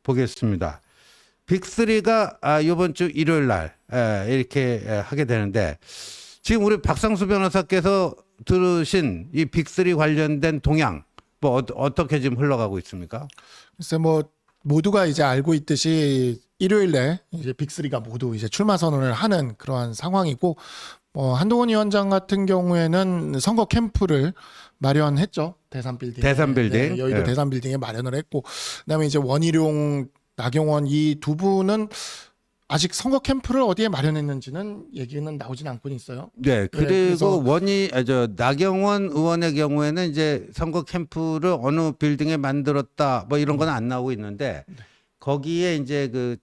보겠습니다. 빅3가 이번 주 일요일 날 이렇게 하게 되는데 지금 우리 박상수 변호사께서 들으신 이 빅3 관련된 동향 뭐 어떻게 지금 흘러가고 있습니까? 글쎄 뭐 모두가 이제 알고 있듯이 일요일에 이제 빅3가 모두 이제 출마 선언을 하는 그러한 상황이고 한동훈 위원장 같은 경우에는 선거 캠프를 마련했죠. 대산빌딩. 대산빌딩. 네, 여의도 네. 대산빌딩에 마련을 했고 그다음에 이제 원희룡, 나경원 이 두 분은 아직 선거 캠프를 어디에 마련했는지는 얘기는 나오진 않고 있어요. 네, 그리고 나경원 의원의 경우에는 이제 선거 캠프를 어느 빌딩에 만들었다 뭐 이런 건 안 나오고 있는데 거기에 이제 그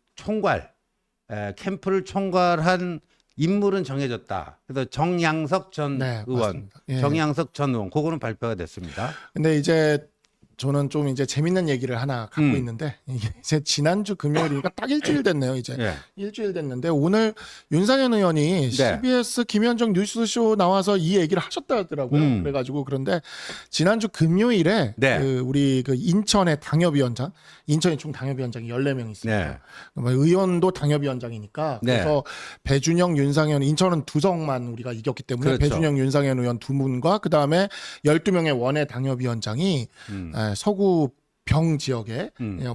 캠프를 총괄한 인물은 정해졌다. 그래서 정양석 전 의원, 예. 정양석 전 의원, 그거는 발표가 됐습니다. 근데 이제 저는 좀 이제 재밌는 얘기를 하나 갖고 있는데 이게 이제 지난주 금요일이니까 딱 일주일 됐네요. 이제 일주일 됐는데 오늘 윤상현 의원이 CBS 김현정 뉴스쇼 나와서 이 얘기를 하셨다 하더라고요. 그래가지고 그런데 지난주 금요일에 우리 그 인천의 당협위원장, 인천에 총 당협위원장이 14명 있습니다. 의원도 당협위원장이니까 그래서 배준영, 윤상현, 인천은 두석만 우리가 이겼기 때문에 배준영, 윤상현 의원 두 분과 그 다음에 12명의 원외 당협위원장이 서구 병 지역에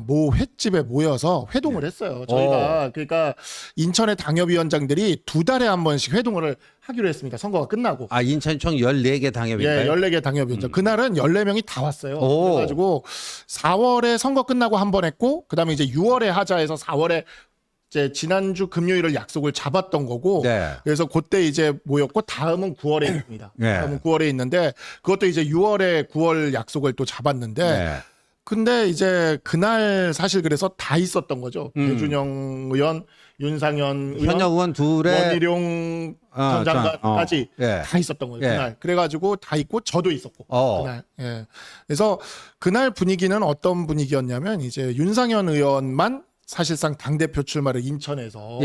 모 횟집에 모여서 회동을 했어요. 저희가 그러니까 인천의 당협위원장들이 두 달에 한 번씩 회동을 하기로 했습니다. 선거가 끝나고. 인천 총 14개 당협인가요? 예, 14개 당협위원장. 그날은 14명이 다 왔어요. 그래가지고 4월에 선거 끝나고 한 번 했고 그다음에 이제 6월에 하자해서 4월에 이제 지난주 금요일을 약속을 잡았던 거고 그래서 그때 이제 모였고 다음은 9월에 있습니다. 다음은 9월에 있는데 그것도 이제 6월에 9월 약속을 또 잡았는데 근데 이제 그날 사실 그래서 다 있었던 거죠. 배준영 의원, 윤상현 의원, 현역 의원 둘의 원희룡 전 장관까지 다 있었던 거예요. 그날. 그래가지고 다 있고 저도 있었고 그날. 그래서 그날 분위기는 어떤 분위기였냐면 이제 윤상현 의원만 사실상 당대표 출마를 인천에서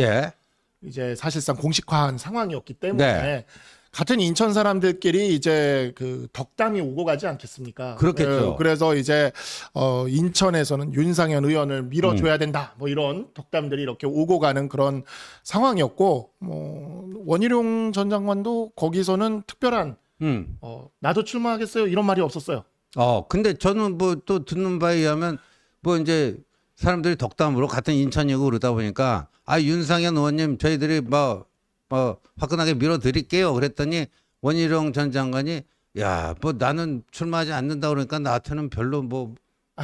이제 사실상 공식화한 상황이었기 때문에 같은 인천 사람들끼리 이제 그 덕담이 오고 가지 않겠습니까? 그렇겠죠. 그래서 이제 인천에서는 윤상현 의원을 밀어줘야 된다. 뭐 이런 덕담들이 이렇게 오고 가는 그런 상황이었고 원희룡 전 장관도 거기서는 특별한 나도 출마하겠어요 이런 말이 없었어요. 근데 저는 뭐 또 듣는 바에 의하면 뭐 이제 사람들이 덕담으로 같은 인천이고 그러다 보니까 윤상현 의원님 저희들이 뭐 화끈하게 밀어드릴게요. 그랬더니 원희룡 전 장관이 뭐 나는 출마하지 않는다 그러니까 나한테는 별로 뭐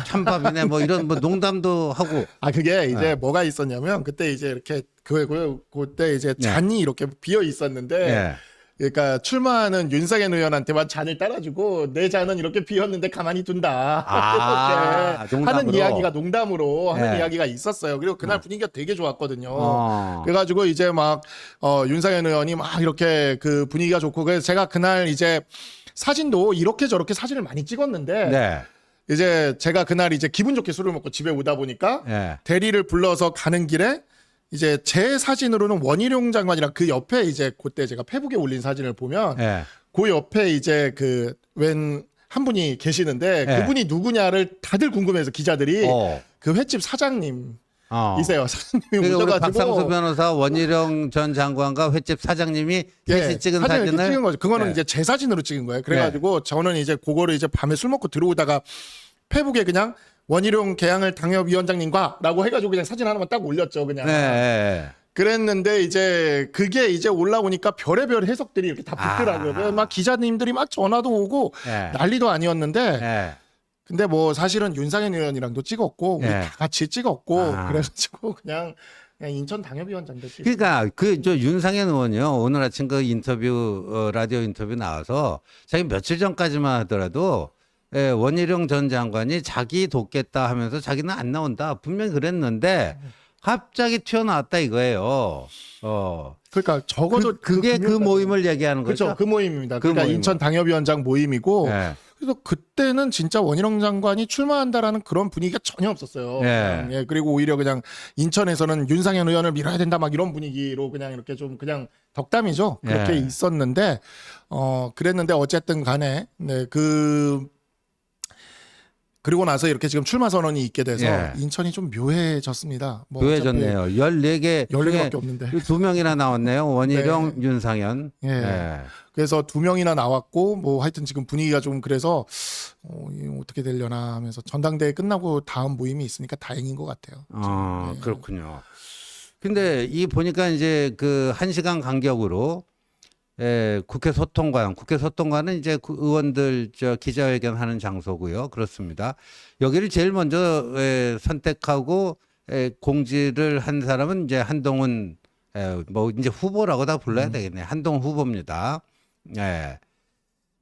찬밥이네 뭐 이런 뭐 농담도 하고. 그게 이제 뭐가 있었냐면 그때 이제 이렇게 그때 이제 잔이 이렇게 비어 있었는데 그러니까 출마하는 윤상현 의원한테만 잔을 따라주고 내 잔은 이렇게 비었는데 가만히 둔다. 이렇게 하는 이야기가 농담으로 하는 이야기가 있었어요. 그리고 그날 분위기가 되게 좋았거든요. 그래가지고 이제 막 윤상현 의원이 막 이렇게 그 분위기가 좋고 그래서 제가 그날 이제 사진도 이렇게 저렇게 사진을 많이 찍었는데 이제 제가 그날 이제 기분 좋게 술을 먹고 집에 오다 보니까 대리를 불러서 가는 길에 이제 제 사진으로는 원희룡 장관이랑 그 옆에 이제 그때 제가 페북에 올린 사진을 보면 그 옆에 이제 그 한 분이 계시는데 그분이 누구냐를 다들 궁금해서 기자들이 그 횟집 사장님 이세요. 사장님이 오셔가지고 박상수 변호사 원희룡 전 장관과 횟집 사장님이 셋이 찍은 사진을 찍은 거죠. 그거는 이제 제 사진으로 찍은 거예요. 그래가지고 저는 이제 그거를 이제 밤에 술 먹고 들어오다가 페북에 그냥 원희룡 개항을 당협위원장님과라고 해가지고 그냥 사진 하나만 딱 올렸죠, 그냥. 그랬는데 이제 그게 이제 올라오니까 별의별 해석들이 이렇게 다 붙더라고요. 막 기자님들이 막 전화도 오고 난리도 아니었는데. 근데 뭐 사실은 윤상현 의원이랑도 찍었고 우리 다 같이 찍었고 그래가지고 그냥 인천 당협위원장들. 그러니까 저 윤상현 의원이요 오늘 아침 그 인터뷰 라디오 인터뷰 나와서 자기 며칠 전까지만 하더라도 원희룡 전 장관이 자기 돕겠다 하면서 자기는 안 나온다 분명히 그랬는데 갑자기 튀어나왔다 이거예요. 그러니까 적어도 그게 그 모임을 얘기하는 거죠. 그렇죠. 그 모임입니다. 그러니까 모임. 인천 당협위원장 모임이고 그래서 그때는 진짜 원희룡 장관이 출마한다라는 그런 분위기가 전혀 없었어요. 그리고 오히려 그냥 인천에서는 윤상현 의원을 밀어야 된다 막 이런 분위기로 그냥 이렇게 좀 그냥 덕담이죠. 그렇게 있었는데 그랬는데 어쨌든 간에 그리고 나서 이렇게 지금 출마 선언이 있게 돼서 예. 인천이 좀 묘해졌습니다. 뭐 묘해졌네요. 14개 14개밖에 없는데. 2명이나 나왔네요. 원희룡, 네. 윤상현. 예. 예. 그래서 2명이나 나왔고 뭐 하여튼 지금 분위기가 좀 그래서 이거 어떻게 되려나 하면서 전당대회 끝나고 다음 모임이 있으니까 다행인 것 같아요. 네. 그렇군요. 근데 이 보니까 이제 그 1시간 간격으로 국회 소통관은 이제 의원들 기자회견 하는 장소고요. 그렇습니다. 여기를 제일 먼저 선택하고 공지를 한 사람은 이제 한동훈 뭐 이제 후보라고 다 불러야 되겠네요. 한동훈 후보입니다. 예.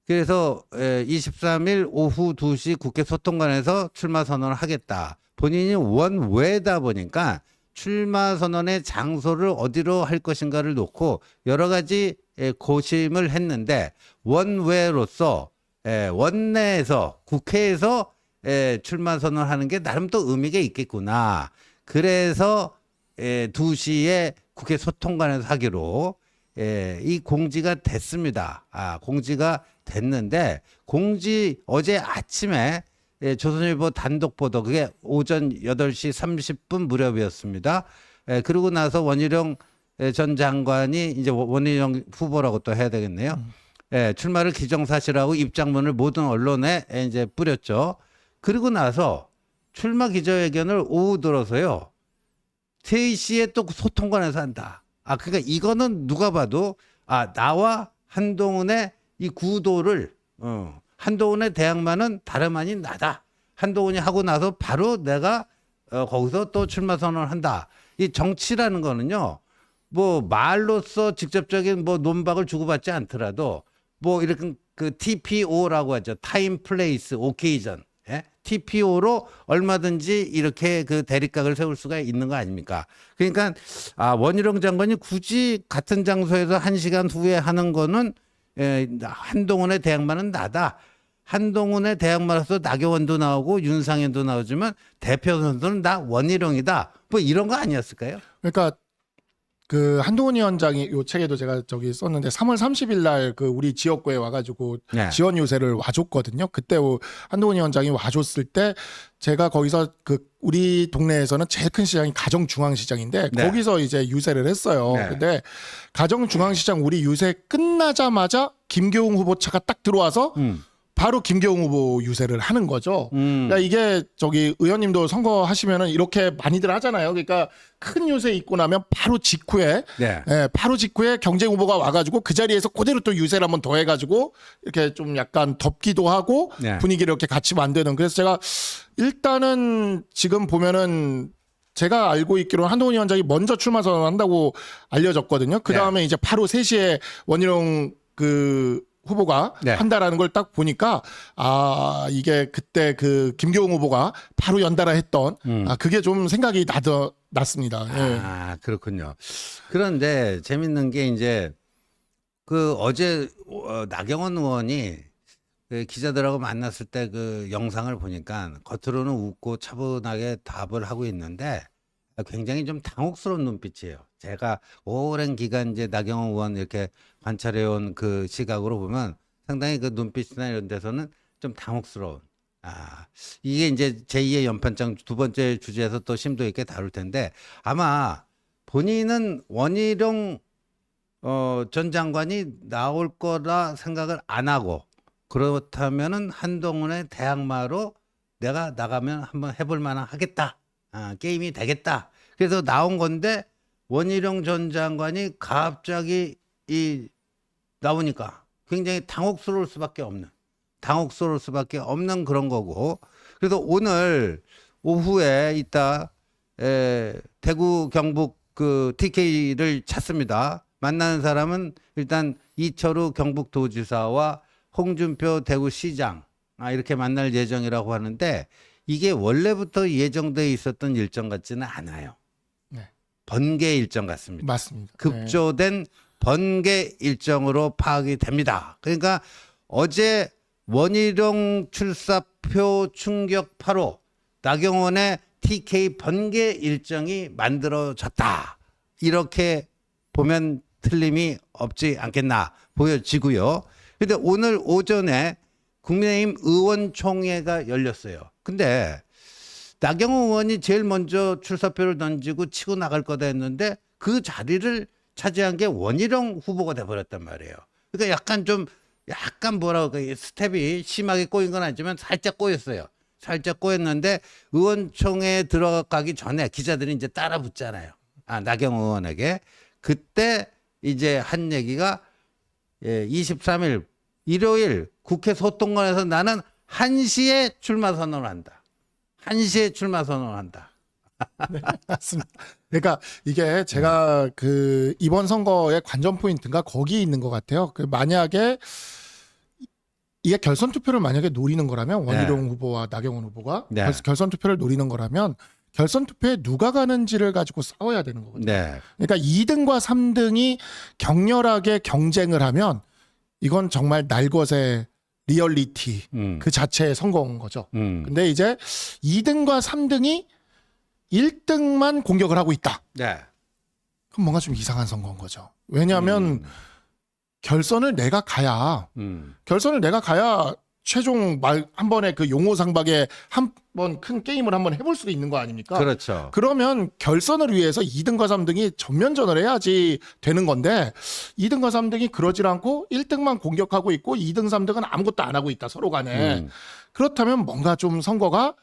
그래서 23일 오후 2시 국회 소통관에서 출마 선언을 하겠다. 본인이 원외다 보니까 출마 선언의 장소를 어디로 할 것인가를 놓고 여러 가지 고심을 했는데 원외로서 원내에서 국회에서 출마 선언을 하는 게 나름 또 의미가 있겠구나. 그래서 2시에 국회 소통관에서 하기로 이 공지가 됐습니다. 공지가 됐는데 어제 아침에 조선일보 단독 보도 그게 오전 8시 30분 무렵이었습니다. 그러고 나서 원희룡 전 장관이 이제 원희룡 후보라고 또 해야 되겠네요. 출마를 기정사실하고 입장문을 모든 언론에 이제 뿌렸죠. 그리고 나서 출마 기자회견을 오후 들어서요. 3시에 또 소통관에서 한다. 그러니까 이거는 누가 봐도 나와 한동훈의 이 구도를 한동훈의 대항마는 다름 아닌 나다. 한동훈이 하고 나서 바로 내가 거기서 또 출마 선언을 한다. 이 정치라는 거는요. 뭐 말로써 직접적인 뭐 논박을 주고받지 않더라도 뭐 이렇게 그 TPO라고 하죠. 타임 플레이스 오케이전. TPO로 얼마든지 이렇게 그 대립각을 세울 수가 있는 거 아닙니까? 그러니까 원희룡 장관이 굳이 같은 장소에서 1시간 후에 하는 거는 한동훈의 대항마는 나다. 한동훈의 대항마로서 나경원도 나오고 윤상현도 나오지만 대표 선수는 나 원희룡이다. 뭐 이런 거 아니었을까요? 그러니까 그 한동훈 위원장이 요 책에도 제가 저기 썼는데 3월 30일 날 그 우리 지역구에 와가지고 지원 요새를 와줬거든요. 그때 한동훈 위원장이 와줬을 때 제가 거기서 그 우리 동네에서는 제일 큰 시장이 가정중앙시장인데 거기서 이제 유세를 했어요. 근데 가정중앙시장 우리 유세 끝나자마자 김교웅 후보 차가 딱 들어와서 바로 김교웅 후보 유세를 하는 거죠. 그러니까 이게 저기 의원님도 선거하시면은 이렇게 많이들 하잖아요. 그러니까 큰 유세 있고 나면 바로 직후에 바로 직후에 경쟁 후보가 와가지고 그 자리에서 그대로 또 유세를 한번 더 해가지고 이렇게 좀 약간 덮기도 하고 분위기를 이렇게 같이 만드는. 그래서 제가 일단은 지금 보면은 제가 알고 있기로는 한동훈 위원장이 먼저 출마 선언을 한다고 알려졌거든요. 그 다음에 이제 바로 3시에 원희룡 그 후보가 한다라는 걸 딱 보니까 이게 그때 그 김교웅 후보가 바로 연달아 했던 그게 좀 생각이 났습니다. 그렇군요. 그런데 재밌는 게 이제 그 어제 나경원 의원이 그 기자들하고 만났을 때 그 영상을 보니까 겉으로는 웃고 차분하게 답을 하고 있는데 굉장히 좀 당혹스러운 눈빛이에요. 제가 오랜 기간 이제 나경원 의원 이렇게 관찰해온 그 시각으로 보면 상당히 그 눈빛이나 이런 데서는 좀 당혹스러운. 이게 이제 제2의 연판장 두 번째 주제에서 또 심도 있게 다룰 텐데 아마 본인은 원희룡 전 장관이 나올 거라 생각을 안 하고 그렇다면은 한동훈의 대항마로 내가 나가면 한번 해볼 만한 하겠다. 게임이 되겠다. 그래서 나온 건데 원희룡 전 장관이 갑자기 나오니까 굉장히 당혹스러울 수밖에 없는 그런 거고. 그래서 오늘 오후에 이따 대구 경북 그 TK를 찾습니다. 만나는 사람은 일단 이철우 경북도지사와 홍준표 대구시장 이렇게 만날 예정이라고 하는데 이게 원래부터 예정돼 있었던 일정 같지는 않아요. 번개 일정 같습니다. 맞습니다. 급조된 번개 일정으로 파악이 됩니다. 그러니까 어제 원희룡 출사표 충격파로 나경원의 TK 번개 일정이 만들어졌다. 이렇게 보면 틀림이 없지 않겠나 보여지고요. 그런데 오늘 오전에 국민의힘 의원총회가 열렸어요. 근데 나경원 의원이 제일 먼저 출사표를 던지고 치고 나갈 거다 했는데 그 자리를 차지한 게 원희룡 후보가 돼버렸단 말이에요. 그러니까 약간 뭐라고 스텝이 심하게 꼬인 건 아니지만 살짝 꼬였어요. 살짝 꼬였는데 의원총회에 들어가기 전에 기자들이 이제 따라 붙잖아요. 나경원 의원에게. 그때 이제 한 얘기가 23일 일요일 국회 소통관에서 나는 1시에 출마 선언을 한다. 1시에 출마 선언을 한다. 네, 맞습니다. 그러니까 이게 제가 그 이번 선거의 관전 포인트가 거기 있는 것 같아요. 그 만약에 이게 결선 투표를 만약에 노리는 거라면 원희룡 후보와 나경원 후보가 결선 투표를 노리는 거라면 결선 투표에 누가 가는지를 가지고 싸워야 되는 거거든요. 그러니까 2등과 3등이 격렬하게 경쟁을 하면 이건 정말 날것의 리얼리티 그 자체의 선거인 거죠. 근데 이제 2등과 3등이 1등만 공격을 하고 있다. 그럼 뭔가 좀 이상한 선거인 거죠. 왜냐하면 결선을 내가 가야 최종 한 번에 그 용호상박에 한 번 큰 게임을 한번 해볼 수가 있는 거 아닙니까? 그렇죠. 그러면 결선을 위해서 2등과 3등이 전면전을 해야지 되는 건데 2등과 3등이 그러질 않고 1등만 공격하고 있고 2등, 3등은 아무것도 안 하고 있다 서로 간에. 그렇다면 뭔가 좀 선거가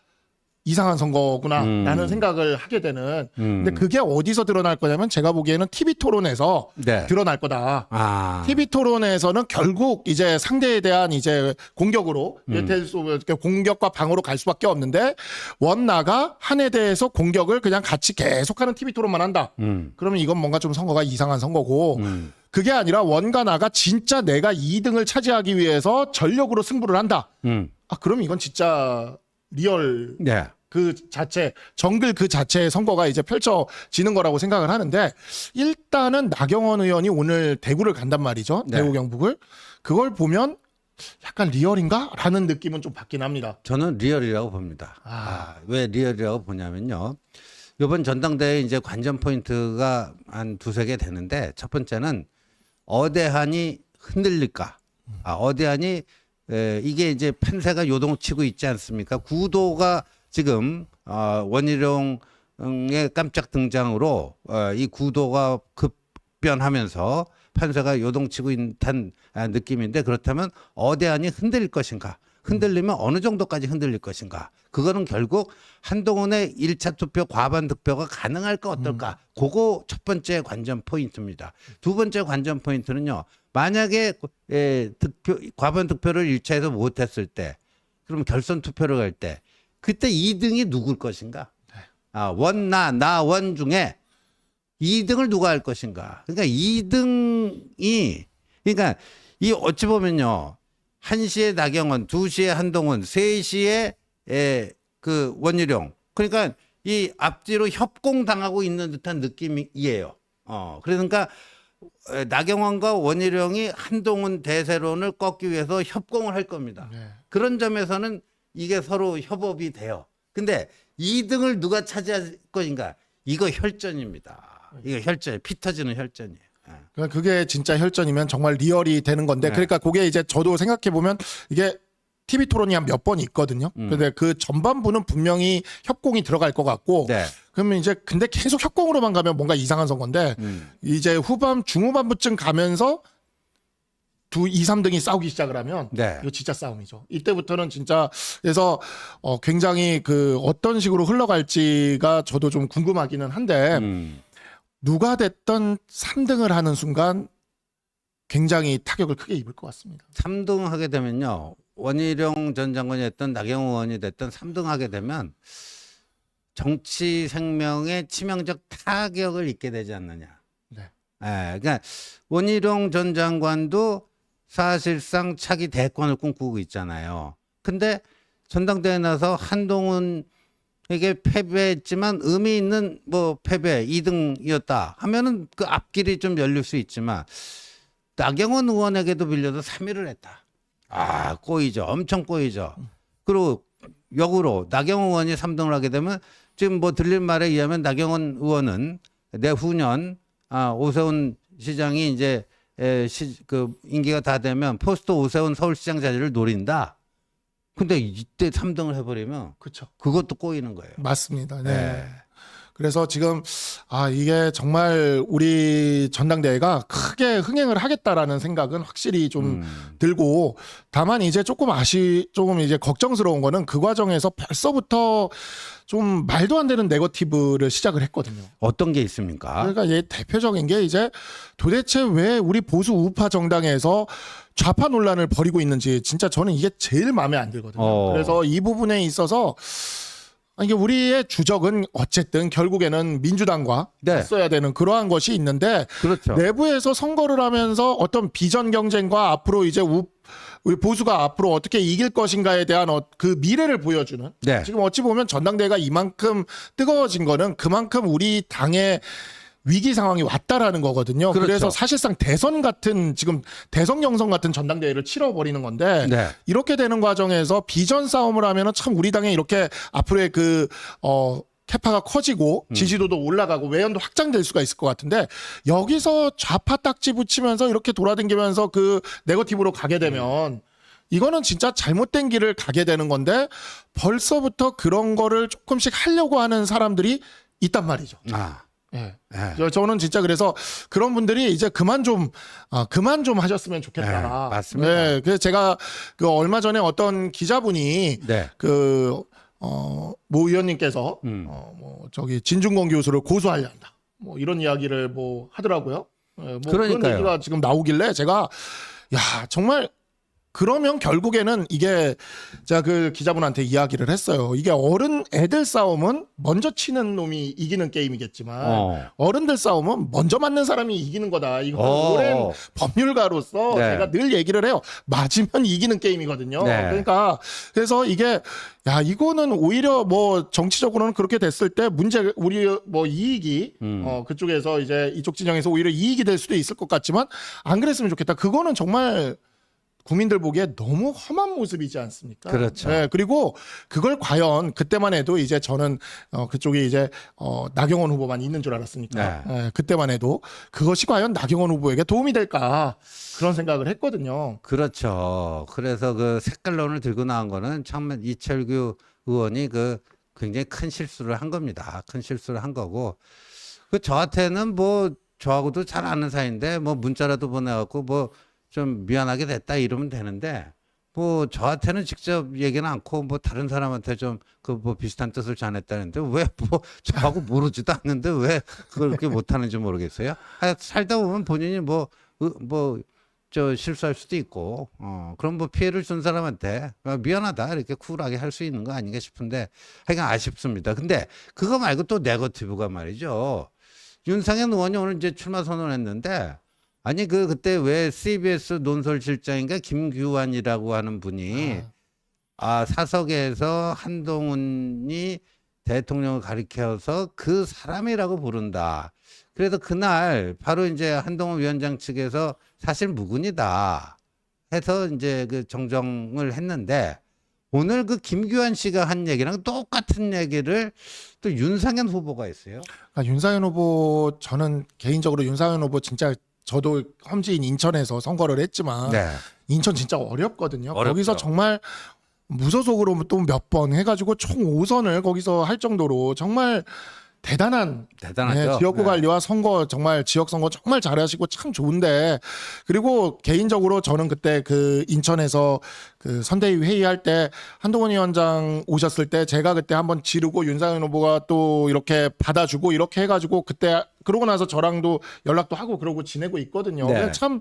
이상한 선거구나라는 생각을 하게 되는. 근데 그게 어디서 드러날 거냐면 제가 보기에는 TV 토론에서 드러날 거다. TV 토론에서는 결국 이제 상대에 대한 이제 공격으로 공격과 방어로 갈 수밖에 없는데 원나가 한에 대해서 공격을 그냥 같이 계속하는 TV 토론만 한다. 그러면 이건 뭔가 좀 선거가 이상한 선거고. 그게 아니라 원과 나가 진짜 내가 2등을 차지하기 위해서 전력으로 승부를 한다. 그럼 이건 진짜 리얼 그 자체 정글 그 자체의 선거가 이제 펼쳐지는 거라고 생각을 하는데 일단은 나경원 의원이 오늘 대구를 간단 말이죠. 대구 경북을. 그걸 보면 약간 리얼인가? 라는 느낌은 좀 받긴 합니다. 저는 리얼이라고 봅니다. 왜 리얼이라고 보냐면요. 이번 전당대회 이제 관전 포인트가 한 두세 개 되는데 첫 번째는 어대한이 흔들릴까? 어대한이 이게 이제 판세가 요동치고 있지 않습니까? 구도가 지금 원희룡의 깜짝 등장으로 이 구도가 급변하면서 판세가 요동치고 있는 느낌인데 그렇다면 어대한이 흔들릴 것인가? 흔들리면 어느 정도까지 흔들릴 것인가? 그거는 결국 한동훈의 1차 투표 과반 득표가 가능할까 어떨까? 그거 첫 번째 관전 포인트입니다. 두 번째 관전 포인트는요. 만약에 과반 득표를 1차에서 못했을 때 그럼 결선 투표를 갈 때 그때 2등이 누굴 것인가? 원 중에 2등을 누가 할 것인가? 그러니까 2등이 그러니까 이 어찌 보면요. 1시에 나경원, 2시에 한동훈, 3시에 그 원희룡. 그러니까 이 앞뒤로 협공당하고 있는 듯한 느낌이에요. 그러니까 나경원과 원희룡이 한동훈 대세론을 꺾기 위해서 협공을 할 겁니다. 그런 점에서는 이게 서로 협업이 돼요. 근데 2등을 누가 차지할 것인가? 이거 혈전입니다. 이거 혈전, 피 터지는 혈전이에요. 그러니까 그게 진짜 혈전이면 정말 리얼이 되는 건데 그러니까 그게 이제 저도 생각해 보면 이게 TV 토론이 한 몇 번 있거든요. 근데 그 전반부는 분명히 협공이 들어갈 것 같고 그러면 이제 근데 계속 협공으로만 가면 뭔가 이상한 선거인데 이제 중후반부쯤 가면서 2, 3등이 싸우기 시작을 하면 이거 진짜 싸움이죠. 이때부터는 진짜 그래서 굉장히 그 어떤 식으로 흘러갈지가 저도 좀 궁금하기는 한데 누가 됐던 3등을 하는 순간 굉장히 타격을 크게 입을 것 같습니다. 3등 하게 되면요. 원희룡 전 장관이 됐던 나경원 의원이 됐던 3등 하게 되면 정치 생명에 치명적 타격을 입게 되지 않느냐. 그러니까 원희룡 전 장관도 사실상 차기 대권을 꿈꾸고 있잖아요. 근데 전당대회 나서 한동훈에게 패배했지만 의미 있는 뭐 패배 2등이었다 하면은 그 앞길이 좀 열릴 수 있지만 나경원 의원에게도 빌려서 3위를 했다. 꼬이죠. 엄청 꼬이죠. 그리고 역으로 나경원 의원이 3등을 하게 되면 지금 뭐 들릴 말에 의하면 나경원 의원은 내후년 오세훈 시장이 이제 그 임기가 다 되면 포스트 오세훈 서울시장 자리를 노린다. 근데 이때 3등을 해버리면 그렇죠. 그것도 꼬이는 거예요. 맞습니다. 네. 네. 그래서 지금 이게 정말 우리 전당대회가 크게 흥행을 하겠다라는 생각은 확실히 좀 들고, 다만 이제 조금 이제 걱정스러운 거는 그 과정에서 벌써부터 좀 말도 안 되는 네거티브를 시작을 했거든요. 어떤 게 있습니까? 그러니까 이제 대표적인 게 이제 도대체 왜 우리 보수 우파 정당에서 좌파 논란을 벌이고 있는지 진짜 저는 이게 제일 마음에 안 들거든요. 그래서 이 부분에 있어서 이게 우리의 주적은 어쨌든 결국에는 민주당과 네. 써야 되는 그러한 것이 있는데, 그렇죠. 내부에서 선거를 하면서 어떤 비전 경쟁과 앞으로 이제 우리 보수가 앞으로 어떻게 이길 것인가에 대한 그 미래를 보여주는, 네. 지금 어찌 보면 전당대회가 이만큼 뜨거워진 거는 그만큼 우리 당의 위기 상황이 왔다라는 거거든요. 그렇죠. 그래서 사실상 대선 같은, 지금 대선 경선 같은 전당대회를 치러버리는 건데, 네. 이렇게 되는 과정에서 비전 싸움을 하면은 참 우리 당에 이렇게 앞으로의 캐파가 커지고 지지도도 올라가고 외연도 확장될 수가 있을 것 같은데, 여기서 좌파 딱지 붙이면서 이렇게 돌아다니면서 그 네거티브로 가게 되면 이거는 진짜 잘못된 길을 가게 되는 건데, 벌써부터 그런 거를 조금씩 하려고 하는 사람들이 있단 말이죠. 예. 네. 저는 진짜 그래서 그런 분들이 이제 그만 좀 하셨으면 좋겠다. 네, 맞습니다. 네, 그래서 제가 그 얼마 전에 어떤 기자분이 네. 모 의원님께서 저기 진중권 교수를 고소하려 한다. 뭐 이런 이야기를 뭐 하더라고요. 뭐 그런 그러니까요. 얘기가 지금 나오길래 제가 정말 그러면 결국에는 이게 제가 그 기자분한테 이야기를 했어요. 이게 애들 싸움은 먼저 치는 놈이 이기는 게임이겠지만 어른들 싸움은 먼저 맞는 사람이 이기는 거다. 이거 오랜 법률가로서 네. 제가 늘 얘기를 해요. 맞으면 이기는 게임이거든요. 네. 그러니까 그래서 이게 이거는 오히려 뭐 정치적으로는 그렇게 됐을 때 우리 뭐 이익이 그쪽에서 이제 이쪽 진영에서 오히려 이익이 될 수도 있을 것 같지만 안 그랬으면 좋겠다. 그거는 정말 국민들 보기에 너무 험한 모습이지 않습니까? 그렇죠. 네, 그리고 그걸 과연 그때만 해도 이제 저는 그쪽에 이제 나경원 후보만 있는 줄 알았으니까 네. 그때만 해도 그것이 과연 나경원 후보에게 도움이 될까 그런 생각을 했거든요. 그렇죠. 그래서 그 색깔론을 들고 나온 거는 정말 이철규 의원이 그 굉장히 큰 실수를 한 겁니다. 큰 실수를 한 거고, 그 저한테는 뭐 저하고도 잘 아는 사이인데 뭐 문자라도 보내갖고 뭐 좀 미안하게 됐다 이러면 되는데, 뭐 저한테는 직접 얘기는 않고 뭐 다른 사람한테 좀 그 뭐 비슷한 뜻을 전했다는데, 왜 뭐 저하고 모르지도 않는데 왜 그걸 그렇게 못하는지 모르겠어요. 살다 보면 본인이 저 실수할 수도 있고, 그럼 뭐 피해를 준 사람한테 미안하다 이렇게 쿨하게 할 수 있는 거 아닌가 싶은데, 하여간 아쉽습니다. 근데 그거 말고 또 네거티브가 말이죠. 윤상현 의원이 오늘 이제 출마 선언했는데, 아니 그때 왜 CBS 논설실장인가 김규환이라고 하는 분이 사석에서 한동훈이 대통령을 가리켜서 그 사람이라고 부른다. 그래서 그날 바로 이제 한동훈 위원장 측에서 사실 무근이다 해서 이제 그 정정을 했는데, 오늘 그 김규환 씨가 한 얘기랑 똑같은 얘기를 또 윤상현 후보가 했어요. 윤상현 후보, 저는 개인적으로 윤상현 후보 진짜, 저도 험지인 인천에서 선거를 했지만 인천 진짜 어렵거든요. 거기서 정말 무소속으로 또 몇 번 해가지고 총 5선을 거기서 할 정도로 정말 대단하죠. 지역구 관리와 선거, 정말 지역 선거 정말 잘하시고 참 좋은데, 그리고 개인적으로 저는 그때 그 인천에서 그 선대위 회의할 때 한동훈 위원장 오셨을 때 제가 그때 한번 지르고 윤상현 후보가 또 이렇게 받아주고 이렇게 해가지고, 그때 그러고 나서 저랑도 연락도 하고 그러고 지내고 있거든요. 참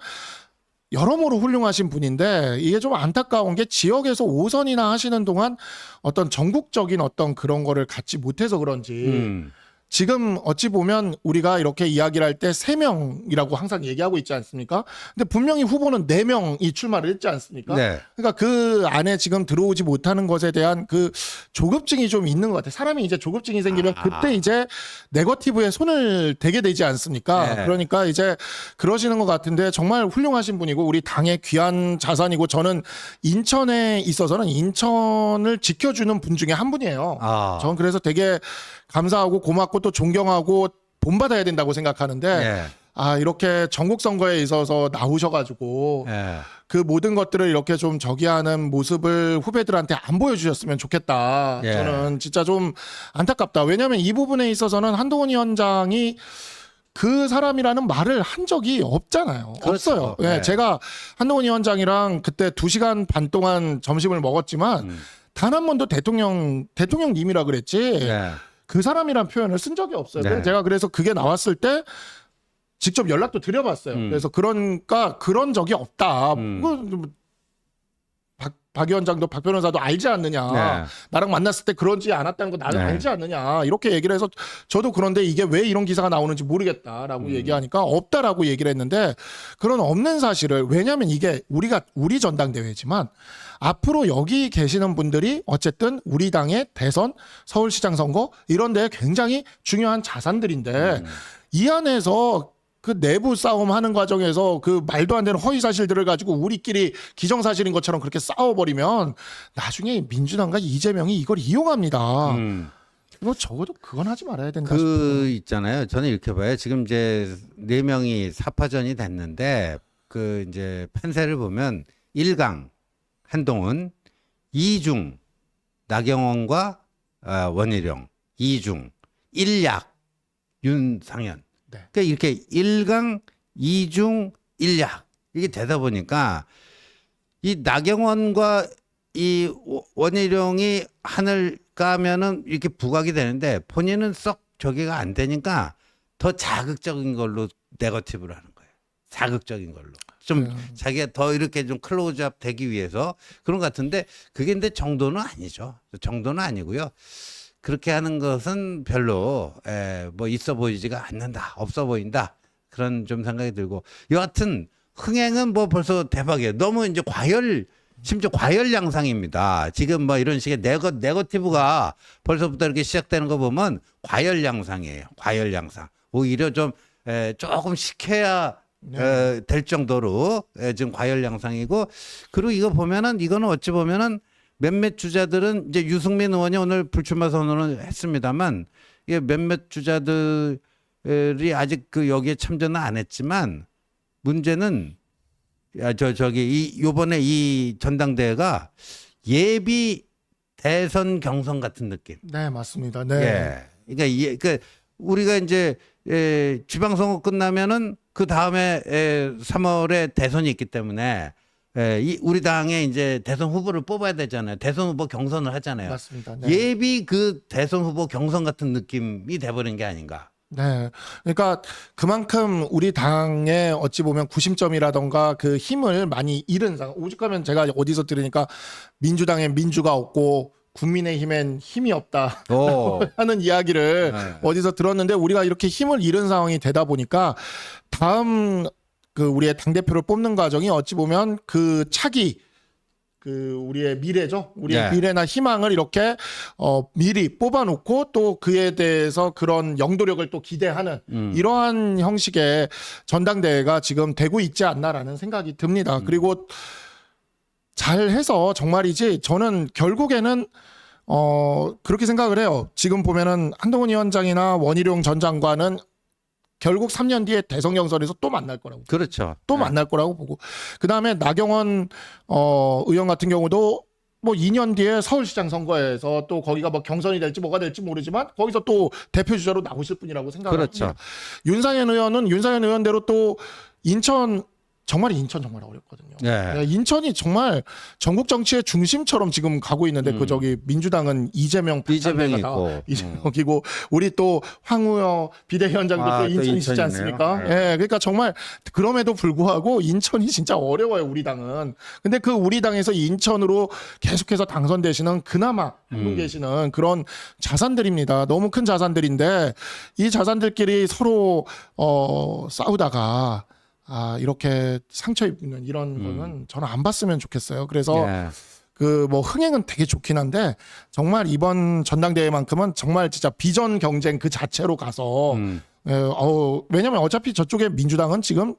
여러모로 훌륭하신 분인데, 이게 좀 안타까운 게 지역에서 5선이나 하시는 동안 어떤 전국적인 어떤 그런 거를 갖지 못해서 그런지 지금 어찌 보면 우리가 이렇게 이야기를 할 때 3명이라고 항상 얘기하고 있지 않습니까? 근데 분명히 후보는 4명이 출마를 했지 않습니까? 그러니까 그 안에 지금 들어오지 못하는 것에 대한 그 조급증이 좀 있는 것 같아요. 사람이 이제 조급증이 생기면 그때 이제 네거티브에 손을 대게 되지 않습니까? 그러니까 이제 그러시는 것 같은데, 정말 훌륭하신 분이고 우리 당의 귀한 자산이고, 저는 인천에 있어서는 인천을 지켜주는 분 중에 한 분이에요. 저는 그래서 되게 감사하고 고맙고 또 존경하고 본받아야 된다고 생각하는데, 이렇게 전국 선거에 있어서 나오셔가지고 예. 그 모든 것들을 이렇게 좀 저기하는 모습을 후배들한테 안 보여주셨으면 좋겠다. 예. 저는 진짜 좀 안타깝다. 왜냐하면 이 부분에 있어서는 한동훈 위원장이 그 사람이라는 말을 한 적이 없잖아요. 그렇죠. 없어요. 예, 네. 제가 한동훈 위원장이랑 그때 2시간 반 동안 점심을 먹었지만 단 한 번도 대통령님이라 그랬지 예. 그 사람이란 표현을 쓴 적이 없어요. 네. 제가 그래서 그게 나왔을 때 직접 연락도 드려봤어요. 그래서 그러니까 그런 적이 없다. 박 위원장도 박 변호사도 알지 않느냐. 네. 나랑 만났을 때 그런지 않았다는 거 나는 네. 알지 않느냐. 이렇게 얘기를 해서 저도 그런데 이게 왜 이런 기사가 나오는지 모르겠다라고 얘기하니까 없다라고 얘기를 했는데 그런 없는 사실을 왜냐하면 이게 우리 전당대회지만 앞으로 여기 계시는 분들이 어쨌든 우리 당의 대선, 서울시장 선거 이런 데에 굉장히 중요한 자산들인데 이 안에서 그 내부 싸움 하는 과정에서 그 말도 안 되는 허위 사실들을 가지고 우리끼리 기정사실인 것처럼 그렇게 싸워버리면 나중에 민주당과 이재명이 이걸 이용합니다. 뭐 적어도 그건 하지 말아야 된다 싶어요. 그 있잖아요. 저는 이렇게 봐요. 지금 이제 4명이 사파전이 됐는데 그 이제 판세를 보면 1강 한동훈, 2중 나경원과 원희룡, 2중 1약 윤상현. 네. 그러니까 이렇게 1강, 2중, 1약 이게 되다 보니까 이 나경원과 이 원희룡이 하늘 까면은 이렇게 부각이 되는데 본인은 썩 저기가 안 되니까 더 자극적인 걸로 네거티브를 하는 거예요. 자극적인 걸로. 좀 자기가 더 이렇게 좀 클로즈업 되기 위해서 그런 것 같은데 그게 근데 정도는 아니죠. 정도는 아니고요. 그렇게 하는 것은 별로 뭐 있어 보이지가 않는다. 없어 보인다. 그런 좀 생각이 들고 여하튼 흥행은 뭐 벌써 대박이에요. 너무 이제 심지어 과열 양상입니다. 지금 뭐 이런 식의 네거티브가 벌써부터 이렇게 시작되는 거 보면 과열 양상이에요. 과열 양상. 오히려 좀 조금 식혀야 될 정도로 지금 과열 양상이고 그리고 이거 보면은 이거는 어찌 보면은 몇몇 주자들은 이제 유승민 의원이 오늘 불출마 선언을 했습니다만 이게 몇몇 주자들이 아직 그 여기에 참전은 안 했지만 문제는 요번에 이 전당대회가 예비 대선 경선 같은 느낌. 네, 맞습니다. 네. 예. 그러니까 우리가 이제 지방선거 끝나면은 그 다음에 3월에 대선이 있기 때문에 우리 당의 이제 대선 후보를 뽑아야 되잖아요. 대선 후보 경선을 하잖아요. 맞습니다. 네. 예비 그 대선 후보 경선 같은 느낌이 돼버린 게 아닌가. 네. 그러니까 그만큼 우리 당의 어찌 보면 구심점이라던가 그 힘을 많이 잃은 상황. 오죽하면 제가 어디서 들으니까 민주당엔 민주가 없고 국민의힘엔 힘이 없다 하는 이야기를 네. 어디서 들었는데 우리가 이렇게 힘을 잃은 상황이 되다 보니까 다음 그 우리의 당대표를 뽑는 과정이 어찌 보면 그 차기 그 우리의 미래죠. 우리의 네. 미래나 희망을 이렇게 미리 뽑아놓고 또 그에 대해서 그런 영도력을 또 기대하는 이러한 형식의 전당대회가 지금 되고 있지 않나라는 생각이 듭니다. 그리고 잘해서 정말이지 저는 결국에는 그렇게 생각을 해요. 지금 보면은 한동훈 위원장이나 원희룡 전 장관은 결국 3년 뒤에 대선 경선에서 또 만날 거라고. 그렇죠. 또 만날 거라고 보고. 그다음에 나경원 의원 같은 경우도 뭐 2년 뒤에 서울시장 선거에서 또 거기가 뭐 경선이 될지 뭐가 될지 모르지만 거기서 또 대표 주자로 나오실 분이라고 생각합니다. 그렇죠. 윤상현 의원대로 또 인천 정말 어렵거든요. 네. 인천이 정말 전국 정치의 중심처럼 지금 가고 있는데 그 저기 민주당은 이재명이 있고. 이재명이고 우리 또 황우여 비대위원장도 또 인천이 있지 인천이네요. 않습니까? 예, 그러니까 정말 그럼에도 불구하고 인천이 진짜 어려워요 우리 당은. 근데 그 우리 당에서 인천으로 계속해서 당선되시는 그나마 한분 계시는 그런 자산들입니다. 너무 큰 자산들인데 이 자산들끼리 서로 싸우다가 이렇게 상처 입는 이런 거는 저는 안 봤으면 좋겠어요. 그래서 예. 그 뭐 흥행은 되게 좋긴 한데 정말 이번 전당대회만큼은 정말 진짜 비전 경쟁 그 자체로 가서 왜냐면 어차피 저쪽에 민주당은 지금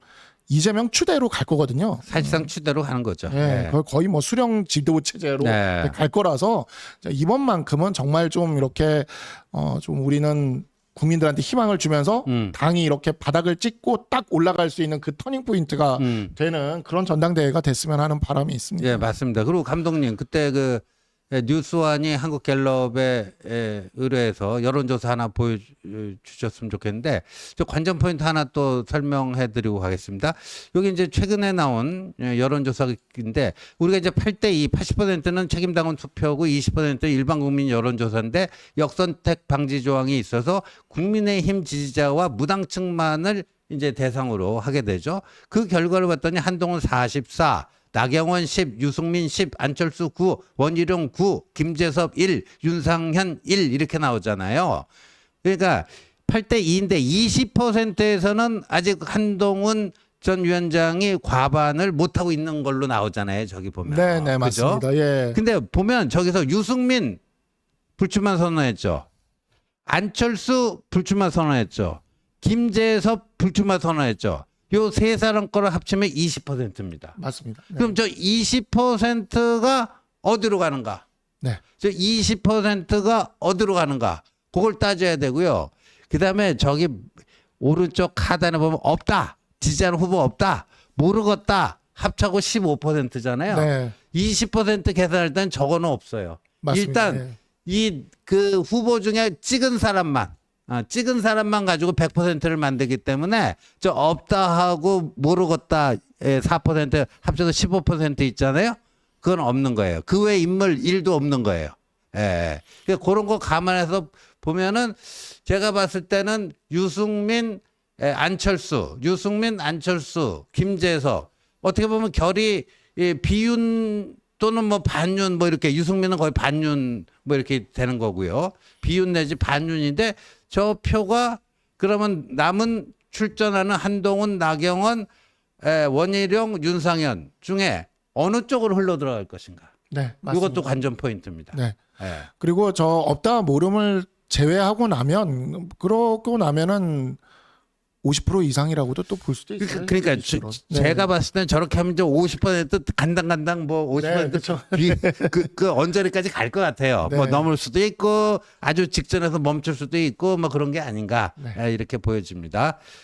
이재명 추대로 갈 거거든요. 사실상 추대로 가는 거죠. 예, 거의 뭐 수령 지도 체제로 네. 갈 거라서 이번만큼은 정말 좀 이렇게 좀 우리는 국민들한테 희망을 주면서 당이 이렇게 바닥을 찍고 딱 올라갈 수 있는 그 터닝 포인트가 되는 그런 전당대회가 됐으면 하는 바람이 있습니다. 예, 맞습니다. 그리고 감독님 그때 그 뉴스완이 한국갤럽에 의뢰해서 여론조사 하나 보여주셨으면 좋겠는데 저 관전 포인트 하나 또 설명해드리고 가겠습니다. 여기 이제 최근에 나온 여론조사인데 우리가 이제 8대2, 80%는 책임당원 투표고 20%는 일반 국민 여론조사인데 역선택 방지 조항이 있어서 국민의힘 지지자와 무당층만을 이제 대상으로 하게 되죠. 그 결과를 봤더니 한동훈 44, 나경원 10, 유승민 10, 안철수 9, 원희룡 9, 김재섭 1, 윤상현 1 이렇게 나오잖아요. 그러니까 8대2인데 20%에서는 아직 한동훈 전 위원장이 과반을 못하고 있는 걸로 나오잖아요. 저기 보면. 네, 네, 그죠? 맞습니다. 예. 근데 보면 저기서 유승민 불출마 선언했죠. 안철수 불출마 선언했죠. 김재섭 불출마 선언했죠. 요 세 사람 거를 합치면 20%입니다. 맞습니다. 네. 그럼 저 20%가 어디로 가는가? 네. 저 20%가 어디로 가는가? 그걸 따져야 되고요. 그다음에 저기 오른쪽 하단에 보면 없다. 지지하는 후보 없다. 모르겠다. 합차고 15%잖아요. 네. 20% 계산할 때는 저거는 없어요. 맞습니다. 일단 예. 이 그 후보 중에 찍은 사람만 가지고 100%를 만들기 때문에 저 없다 하고 모르겠다 4% 합쳐서 15% 있잖아요. 그건 없는 거예요. 그 외 인물 1도 없는 거예요. 예. 그러니까 그런 거 감안해서 보면은 제가 봤을 때는 유승민, 안철수, 김재섭 어떻게 보면 결이 비윤 또는 뭐 반윤 뭐 이렇게 유승민은 거의 반윤 뭐 이렇게 되는 거고요. 비윤 내지 반윤인데 저 표가 그러면 남은 출전하는 한동훈, 나경원, 원희룡, 윤상현 중에 어느 쪽으로 흘러 들어갈 것인가? 네, 맞습니다. 이것도 관전 포인트입니다. 네. 예. 그리고 저 없다 모름을 제외하고 나면 그러고 나면은 50% 이상이라고도 또 볼 수도 있어요. 그러니까 실제로. 제가 봤을 땐 저렇게 하면 이제 50% 간당 뭐 50% 네, 그렇죠. 그 언저리까지 갈 것 같아요. 네. 뭐 넘을 수도 있고 아주 직전에서 멈출 수도 있고 뭐 그런 게 아닌가 네. 이렇게 보여집니다.